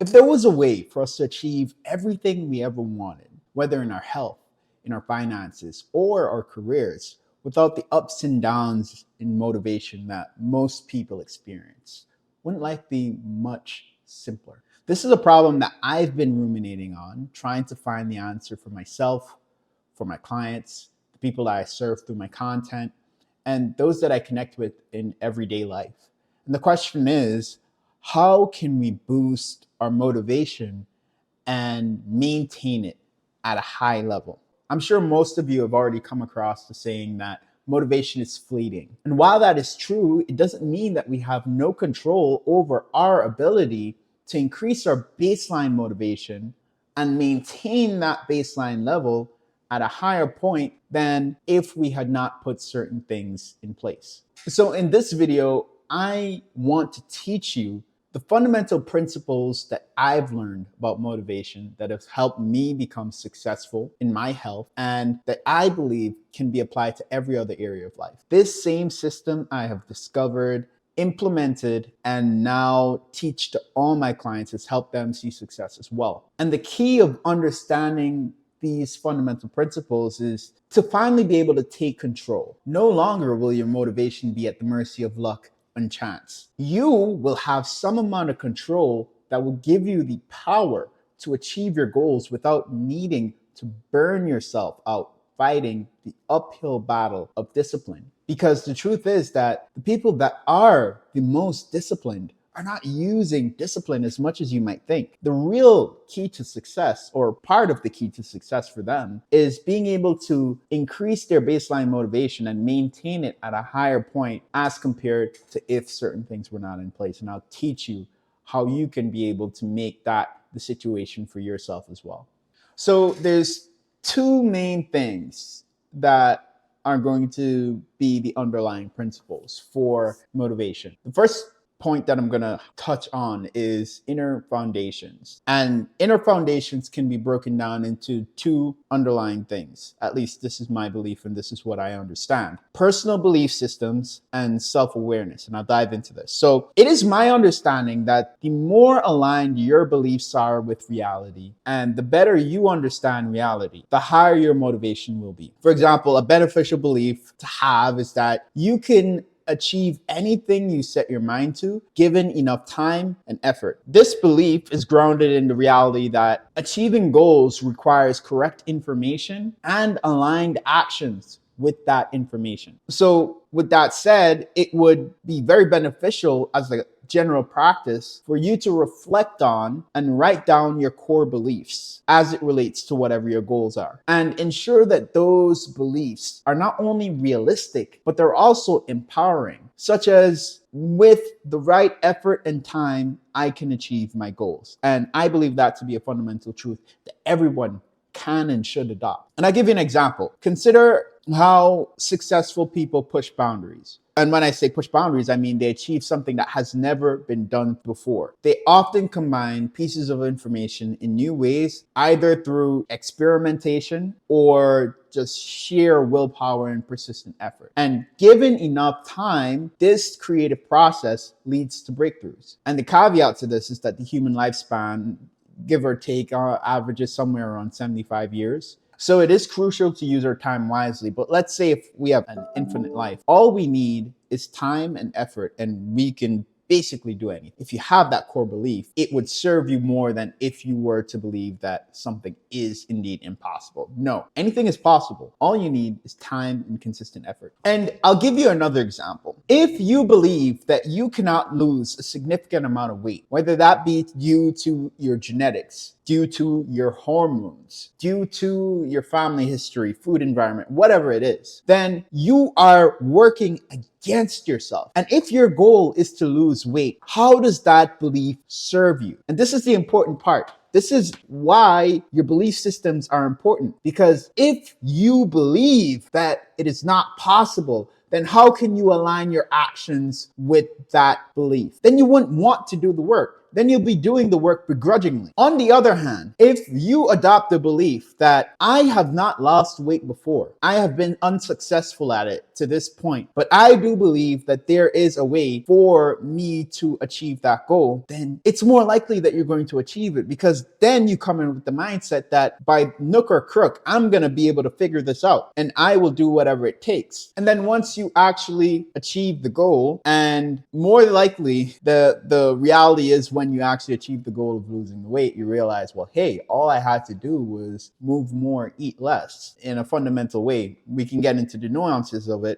If there was a way for us to achieve everything we ever wanted, whether in our health, in our finances, or our careers, without the ups and downs in motivation that most people experience, wouldn't life be much simpler? This is a problem that I've been ruminating on, trying to find the answer for myself, for my clients, the people that I serve through my content, and those that I connect with in everyday life. And the question is, how can we boost our motivation and maintain it at a high level? I'm sure most of you have already come across the saying that motivation is fleeting. And while that is true, it doesn't mean that we have no control over our ability to increase our baseline motivation and maintain that baseline level at a higher point than if we had not put certain things in place. So in this video, I want to teach you the fundamental principles that I've learned about motivation that have helped me become successful in my health and that I believe can be applied to every other area of life. This same system I have discovered, implemented, and now teach to all my clients has helped them see success as well. And the key of understanding these fundamental principles is to finally be able to take control. No longer will your motivation be at the mercy of luck and chance. You will have some amount of control that will give you the power to achieve your goals without needing to burn yourself out fighting the uphill battle of discipline. Because the truth is that the people that are the most disciplined are not using discipline as much as you might think. The real key to success, or part of the key to success for them, is being able to increase their baseline motivation and maintain it at a higher point as compared to if certain things were not in place. And I'll teach you how you can be able to make that the situation for yourself as well. So there's two main things that are going to be the underlying principles for motivation. The first point that I'm going to touch on is inner foundations. And inner foundations can be broken down into two underlying things. At least this is my belief and this is what I understand. Personal belief systems and self-awareness. And I'll dive into this. So it is my understanding that the more aligned your beliefs are with reality and the better you understand reality, the higher your motivation will be. For example, a beneficial belief to have is that you can achieve anything you set your mind to, given enough time and effort. This belief is grounded in the reality that achieving goals requires correct information and aligned actions with that information. So with that said, it would be very beneficial as a general practice for you to reflect on and write down your core beliefs as it relates to whatever your goals are, and ensure that those beliefs are not only realistic, but they're also empowering, such as with the right effort and time, I can achieve my goals. And I believe that to be a fundamental truth that everyone can and should adopt. And I'll give you an example. Consider how successful people push boundaries. And when I say push boundaries, I mean they achieve something that has never been done before. They often combine pieces of information in new ways, either through experimentation or just sheer willpower and persistent effort. And given enough time, this creative process leads to breakthroughs. And the caveat to this is that the human lifespan, give or take, averages somewhere around 75 years. So it is crucial to use our time wisely. But let's say if we have an infinite life, all we need is time and effort, and we can basically do anything. If you have that core belief, it would serve you more than if you were to believe that something is indeed impossible. No, anything is possible. All you need is time and consistent effort. And I'll give you another example. If you believe that you cannot lose a significant amount of weight, whether that be due to your genetics, due to your hormones, due to your family history, food environment, whatever it is, then you are working against yourself. And if your goal is to lose weight, how does that belief serve you? And this is the important part. This is why your belief systems are important. Because if you believe that it is not possible, then how can you align your actions with that belief? Then you wouldn't want to do the work. then you'll be doing the work begrudgingly. On the other hand, if you adopt the belief that I have not lost weight before, I have been unsuccessful at it to this point, but I do believe that there is a way for me to achieve that goal, then it's more likely that you're going to achieve it, because then you come in with the mindset that by nook or crook, I'm going to be able to figure this out and I will do whatever it takes. And then once you actually achieve the goal, and more likely the reality is when you actually achieve the goal of losing the weight, you realize, well, hey, all I had to do was move more, eat less. In a fundamental way, we can get into the nuances of it,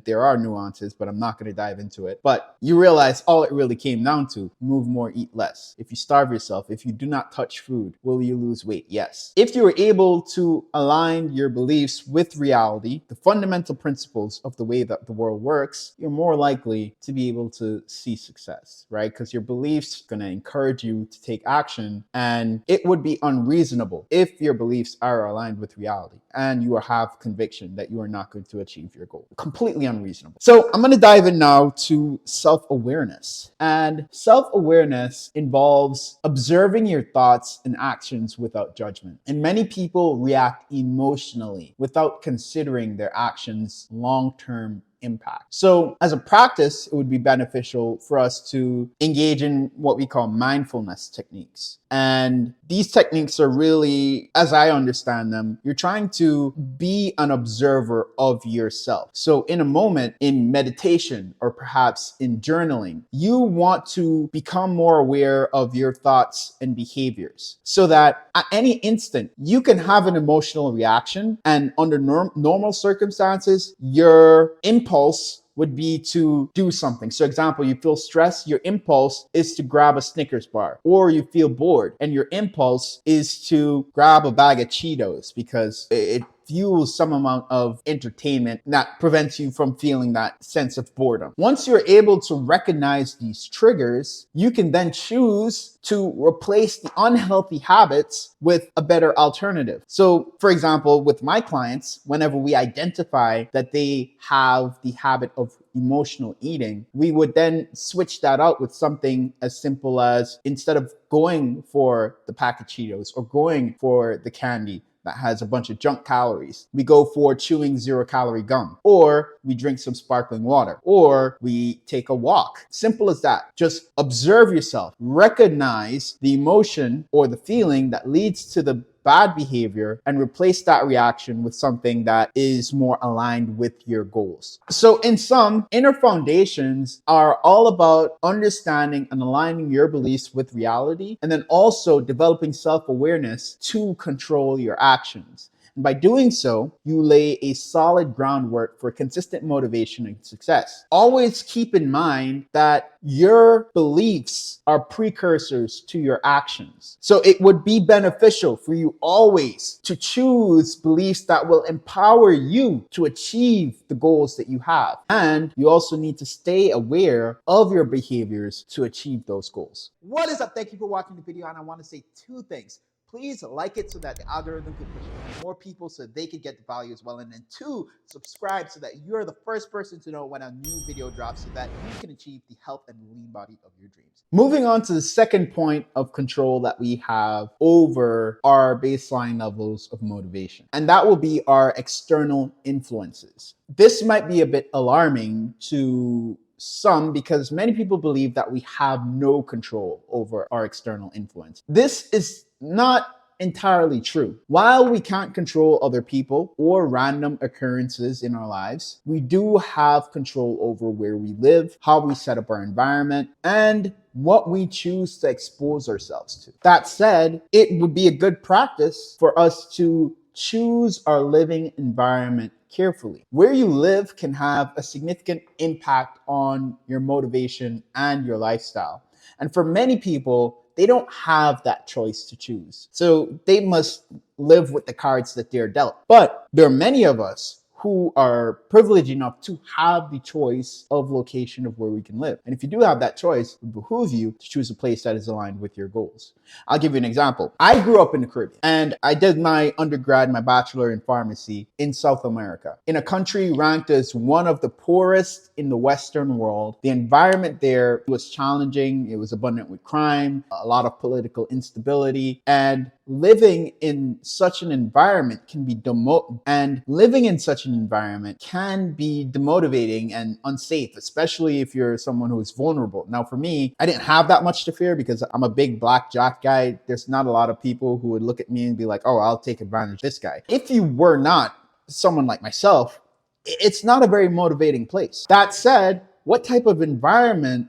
there are nuances, but I'm not going to dive into it. But you realize all it really came down to: move more, eat less. If you starve yourself, if you do not touch food, will you lose weight? Yes. If you are able to align your beliefs with reality, the fundamental principles of the way that the world works, you're more likely to be able to see success, right? Because your beliefs are going to encourage you to take action, and it would be unreasonable if your beliefs are aligned with reality and you have conviction that you are not going to achieve your goal. Completely unreasonable. So I'm going to dive in now to self-awareness. And self-awareness involves observing your thoughts and actions without judgment. And many people react emotionally without considering their actions' long-term impact. So as a practice, it would be beneficial for us to engage in what we call mindfulness techniques. And these techniques are really, as I understand them, you're trying to be an observer of yourself. So in a moment, in meditation or perhaps in journaling, you want to become more aware of your thoughts and behaviors so that at any instant you can have an emotional reaction, and under normal circumstances, your impulse would be to do something. So example, you feel stressed, your impulse is to grab a Snickers bar, or you feel bored and your impulse is to grab a bag of Cheetos because it fuels some amount of entertainment that prevents you from feeling that sense of boredom. Once you're able to recognize these triggers, you can then choose to replace the unhealthy habits with a better alternative. So for example, with my clients, whenever we identify that they have the habit of emotional eating, we would then switch that out with something as simple as, instead of going for the pack of Cheetos or going for the candy that has a bunch of junk calories, we go for chewing 0-calorie gum, or we drink some sparkling water, or we take a walk. Simple as that. Just observe yourself, recognize the emotion or the feeling that leads to the bad behavior, and replace that reaction with something that is more aligned with your goals. So in sum, inner foundations are all about understanding and aligning your beliefs with reality, and then also developing self-awareness to control your actions. And by doing so, you lay a solid groundwork for consistent motivation and success. Always keep in mind that your beliefs are precursors to your actions. So it would be beneficial for you always to choose beliefs that will empower you to achieve the goals that you have. And you also need to stay aware of your behaviors to achieve those goals. What is up? Thank you for watching the video. And I want to say two things. Please like it so that the algorithm can push it to more people so they could get the value as well. And then two, subscribe so that you're the first person to know when a new video drops so that you can achieve the health and lean body of your dreams. Moving on to the second point of control that we have over our baseline levels of motivation, and that will be our external influences. This might be a bit alarming to some because many people believe that we have no control over our external influence. This is not entirely true. While we can't control other people or random occurrences in our lives, we do have control over where we live, how we set up our environment, and what we choose to expose ourselves to. That said, it would be a good practice for us to choose our living environment carefully. Where you live can have a significant impact on your motivation and your lifestyle. And for many people, they don't have that choice to choose. So they must live with the cards that they're dealt. But there are many of us who are privileged enough to have the choice of location of where we can live. And if you do have that choice, it behooves you to choose a place that is aligned with your goals. I'll give you an example. I grew up in the Caribbean and I did my undergrad, my bachelor in pharmacy in South America, in a country ranked as one of the poorest in the Western world. The environment there was challenging. It was abundant with crime, a lot of political instability, and living in such an environment can be demotivating and unsafe, especially if you're someone who is vulnerable. Now, for me, I didn't have that much to fear because I'm a big blackjack guy. There's not a lot of people who would look at me and be like, oh, I'll take advantage of this guy. If you were not someone like myself, it's not a very motivating place. That said, what type of environment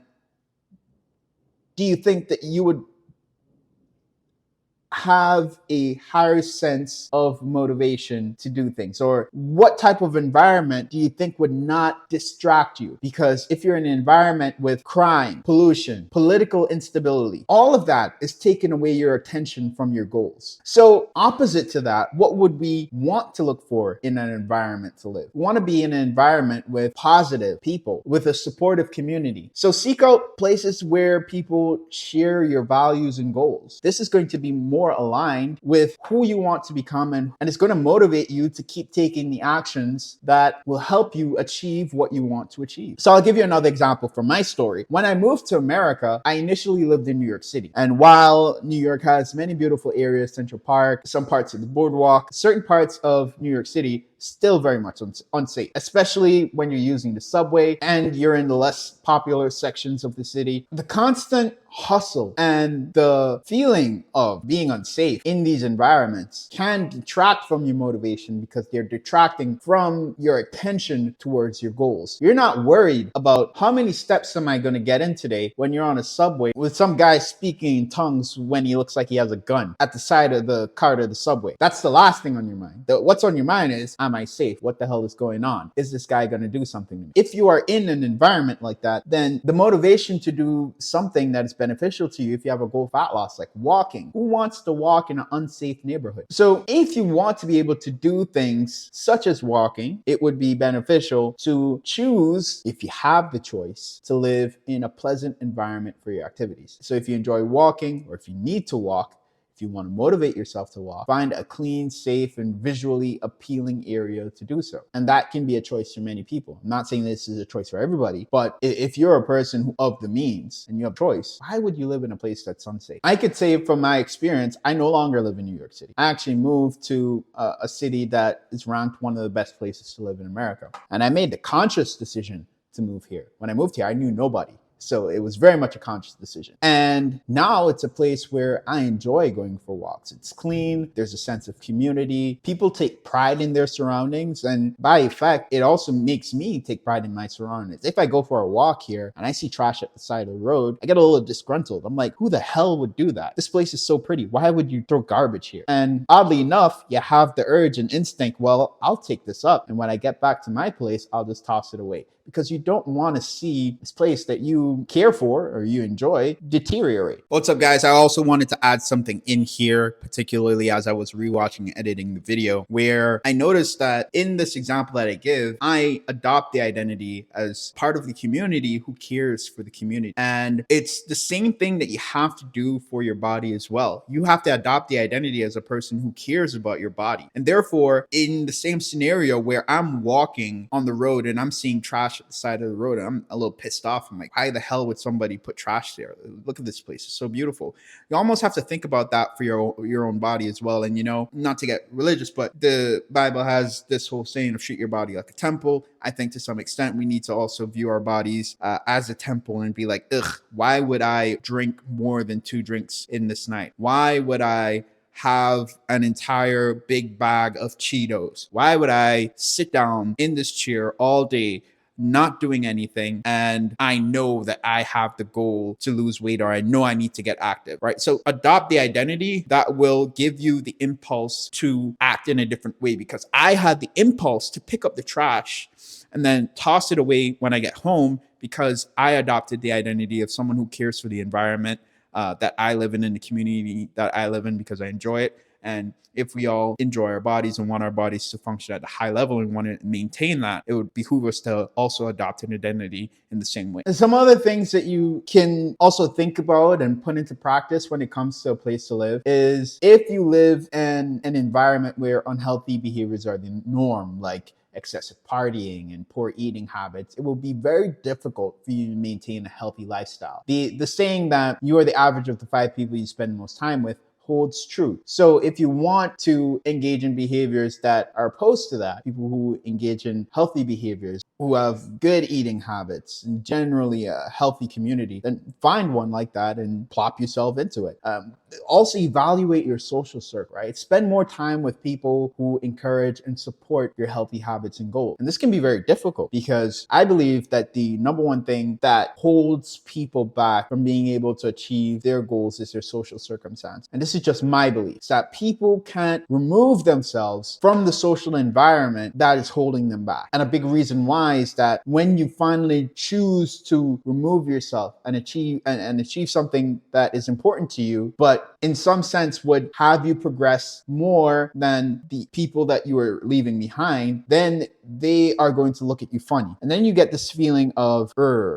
do you think that you would have a higher sense of motivation to do things? Or what type of environment do you think would not distract you? Because if you're in an environment with crime, pollution, political instability, all of that is taking away your attention from your goals. So opposite to that, what would we want to look for in an environment to live? We want to be in an environment with positive people, with a supportive community. So seek out places where people share your values and goals. This is going to be more aligned with who you want to become, and it's going to motivate you to keep taking the actions that will help you achieve what you want to achieve. So I'll give you another example from my story. When I moved to America, I initially lived in New York City. And while New York has many beautiful areas, Central Park, some parts of the boardwalk, certain parts of New York City still very much unsafe, especially when you're using the subway and you're in the less popular sections of the city. The constant hustle and the feeling of being unsafe in these environments can detract from your motivation because they're detracting from your attention towards your goals. You're not worried about how many steps am I going to get in today when you're on a subway with some guy speaking in tongues when he looks like he has a gun at the side of the cart of the subway. That's the last thing on your mind. What's on your mind is, am I safe? What the hell is going on? Is this guy going to do something to me? If you are in an environment like that, then the motivation to do something that is beneficial to you, if you have a goal of fat loss, like walking, who wants to walk in an unsafe neighborhood? So if you want to be able to do things such as walking, it would be beneficial to choose, if you have the choice, to live in a pleasant environment for your activities. So if you enjoy walking, or if you need to walk, if you want to motivate yourself to walk, find a clean, safe, and visually appealing area to do so. And that can be a choice for many people. I'm not saying this is a choice for everybody, but if you're a person of the means and you have choice, why would you live in a place that's unsafe? I could say from my experience, I no longer live in New York City. I actually moved to a city that is ranked one of the best places to live in America. And I made the conscious decision to move here. When I moved here, I knew nobody. So it was very much a conscious decision. And now it's a place where I enjoy going for walks. It's clean. There's a sense of community. People take pride in their surroundings. And by effect, it also makes me take pride in my surroundings. If I go for a walk here and I see trash at the side of the road, I get a little disgruntled. I'm like, who the hell would do that? This place is so pretty. Why would you throw garbage here? And oddly enough, you have the urge and instinct, well, I'll take this up. And when I get back to my place, I'll just toss it away. Because you don't want to see this place that you care for or you enjoy deteriorate. What's up, guys? I also wanted to add something in here, particularly as I was rewatching and editing the video, where I noticed that in this example that I give, I adopt the identity as part of the community who cares for the community. And it's the same thing that you have to do for your body as well. You have to adopt the identity as a person who cares about your body. And therefore, in the same scenario where I'm walking on the road and I'm seeing trash at the side of the road, and I'm a little pissed off. I'm like, why the hell would somebody put trash there? Look at this place. It's so beautiful. You almost have to think about that for your own body as well. And, you know, not to get religious, but the Bible has this whole saying of treat your body like a temple. I think to some extent we need to also view our bodies as a temple and be like, ugh, why would I drink more than 2 drinks in this night? Why would I have an entire big bag of Cheetos? Why would I sit down in this chair all day not doing anything, and I know that I have the goal to lose weight, or I know I need to get active, right? So adopt the identity that will give you the impulse to act in a different way, because I had the impulse to pick up the trash and then toss it away when I get home because I adopted the identity of someone who cares for the environment that I live in the community that I live in, because I enjoy it. And if we all enjoy our bodies and want our bodies to function at a high level and want to maintain that, it would behoove us to also adopt an identity in the same way. And some other things that you can also think about and put into practice when it comes to a place to live is if you live in an environment where unhealthy behaviors are the norm, like excessive partying and poor eating habits, it will be very difficult for you to maintain a healthy lifestyle. The saying that you are the average of the 5 people you spend most time with holds true. So if you want to engage in behaviors that are opposed to that, people who engage in healthy behaviors, who have good eating habits, and generally a healthy community, then find one like that and plop yourself into it. Also evaluate your social circle, right? Spend more time with people who encourage and support your healthy habits and goals. And this can be very difficult because I believe that the number one thing that holds people back from being able to achieve their goals is their social circumstance. And this is just my belief, that people can't remove themselves from the social environment that is holding them back. And a big reason why is that when you finally choose to remove yourself and achieve something that is important to you, but in some sense would have you progress more than the people that you are leaving behind, then they are going to look at you funny. And then you get this feeling of,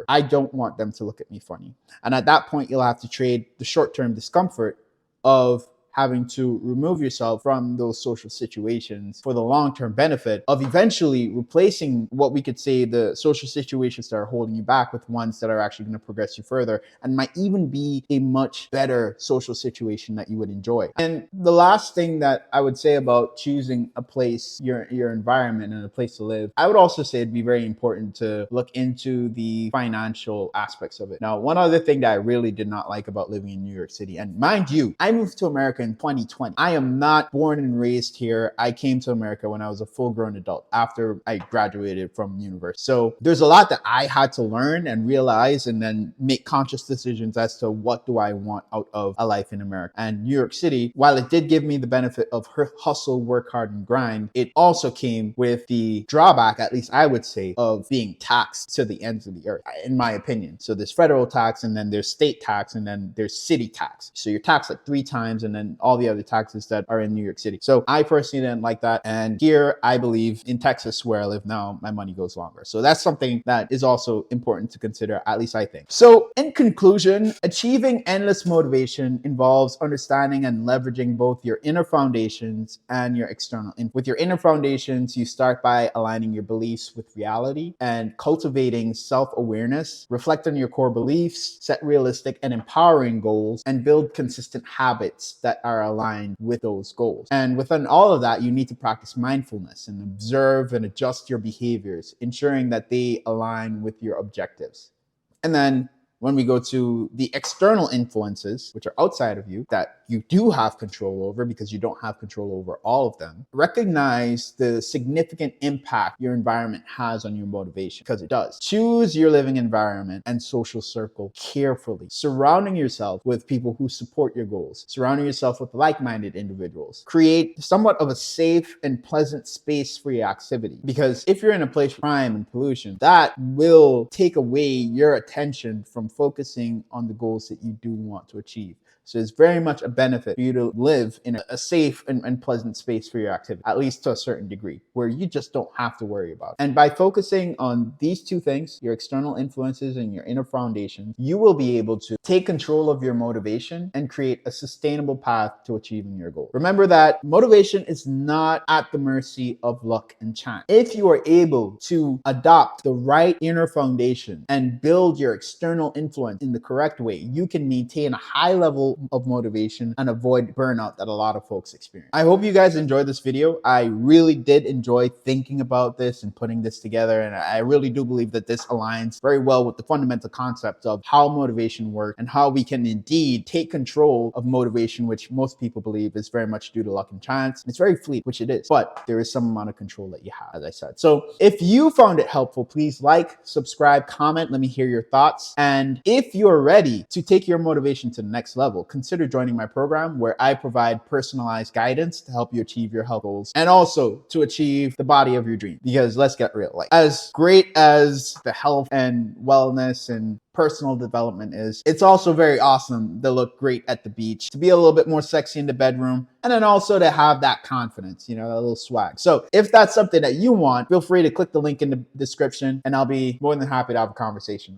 I don't want them to look at me funny. And at that point, you'll have to trade the short-term discomfort of having to remove yourself from those social situations for the long-term benefit of eventually replacing what we could say the social situations that are holding you back with ones that are actually going to progress you further and might even be a much better social situation that you would enjoy. And the last thing that I would say about choosing a place, your environment and a place to live, I would also say it'd be very important to look into the financial aspects of it. Now, one other thing that I really did not like about living in New York City, and mind you, I moved to America in 2020. I am not born and raised here. I came to America when I was a full-grown adult after I graduated from university. So there's a lot that I had to learn and realize and then make conscious decisions as to what do I want out of a life in America. And New York City, while it did give me the benefit of hustle, work hard, and grind, it also came with the drawback, at least I would say, of being taxed to the ends of the earth, in my opinion. So there's federal tax, and then there's state tax, and then there's city tax. So you're taxed like 3 times, and then all the other taxes that are in New York City. So I personally didn't like that. And here, I believe in Texas, where I live now, my money goes longer. So that's something that is also important to consider, at least I think. So in conclusion, achieving endless motivation involves understanding and leveraging both your inner foundations and your external. With your inner foundations, you start by aligning your beliefs with reality and cultivating self-awareness, reflect on your core beliefs, set realistic and empowering goals, and build consistent habits that are aligned with those goals. And within all of that, you need to practice mindfulness and observe and adjust your behaviors, ensuring that they align with your objectives. And then when we go to the external influences, which are outside of you, that you do have control over because you don't have control over all of them, recognize the significant impact your environment has on your motivation, because it does. Choose your living environment and social circle carefully, surrounding yourself with people who support your goals, surrounding yourself with like-minded individuals. Create somewhat of a safe and pleasant space for your activity, because if you're in a place of crime and pollution, that will take away your attention from focusing on the goals that you do want to achieve. So it's very much a benefit for you to live in a safe and pleasant space for your activity, at least to a certain degree, where you just don't have to worry about it. And by focusing on these two things, your external influences and your inner foundation, you will be able to take control of your motivation and create a sustainable path to achieving your goal. Remember that motivation is not at the mercy of luck and chance. If you are able to adopt the right inner foundation and build your external influence in the correct way, you can maintain a high level of motivation and avoid burnout that a lot of folks experience. I hope you guys enjoyed this video. I really did enjoy thinking about this and putting this together, and I really do believe that this aligns very well with the fundamental concept of how motivation works and how we can indeed take control of motivation, which most people believe is very much due to luck and chance. It's very fleeting, which it is, but there is some amount of control that you have, as I said. So if you found it helpful, please like, subscribe, comment, let me hear your thoughts. And if you're ready to take your motivation to the next level, consider joining my program, where I provide personalized guidance to help you achieve your health goals and also to achieve the body of your dream. Because let's get real, like as great as the health and wellness and personal development is. It's also very awesome to look great at the beach, to be a little bit more sexy in the bedroom, and then also to have that confidence, that little swag. So if that's something that you want, feel free to click the link in the description and I'll be more than happy to have a conversation.